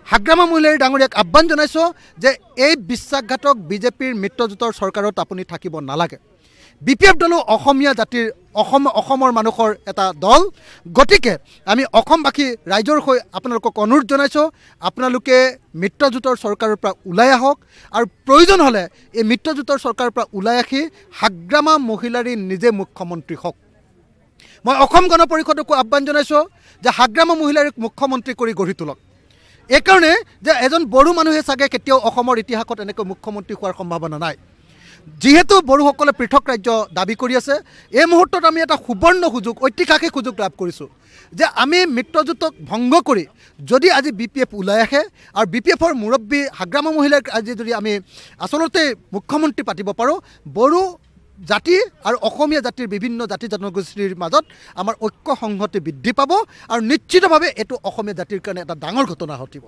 হাগ্ৰামা মহিলাৰী ডাঙৰীয়াক আহ্বান জনাইছোঁ যে এই বিশ্বাসঘাতক বিজেপিৰ মিত্ৰজোঁটৰ চৰকাৰত আপুনি থাকিব নালাগে। BPF দলো অসমীয়া জাতিৰ অসমৰ মানুহৰ এটা দল, গতিকে আমি অসমবাসী ৰাইজৰ হৈ আপোনালোকক অনুৰোধ জনাইছোঁ আপোনালোকে মিত্ৰজোঁটৰ চৰকাৰৰ পৰা ওলাই আহক আৰু প্ৰয়োজন হ'লে এই মিত্ৰজোঁটৰ চৰকাৰৰ পৰা ওলাই আহি হাগ্ৰামা মহিলাৰী নিজে মুখ্যমন্ত্ৰী হওক। মই অসম গণ পৰিষদকো আহ্বান জনাইছোঁ যে হাগ্ৰামা মহিলাৰীক মুখ্যমন্ত্ৰী কৰি গঢ়ি তোলক। এইকাৰণে যে এজন বড়ো মানুহে চাগে কেতিয়াও অসমৰ ইতিহাসত এনেকৈ মুখ্যমন্ত্ৰী হোৱাৰ সম্ভাৱনা নাই। যিহেতু বড়োসকলে পৃথক ৰাজ্য দাবী কৰি আছে, এই মুহূৰ্তত আমি এটা সুবৰ্ণ সুযোগ, ঐতিহাসিক সুযোগ লাভ কৰিছোঁ যে আমি মিত্ৰজোঁটক ভংগ কৰি যদি আজি BPF ওলাই আহে আৰু BPFৰ মুৰব্বী হাগ্ৰামা মহিলাক আজি যদি আমি আচলতে মুখ্যমন্ত্ৰী পাতিব পাৰোঁ, বড়ো জাতি আৰু অসমীয়া জাতিৰ বিভিন্ন জাতি জনগোষ্ঠীৰ মাজত আমাৰ ঐক্য সংহতি বৃদ্ধি পাব আৰু নিশ্চিতভাৱে এইটো অসমীয়া জাতিৰ কাৰণে এটা ডাঙৰ ঘটনা ঘটিব।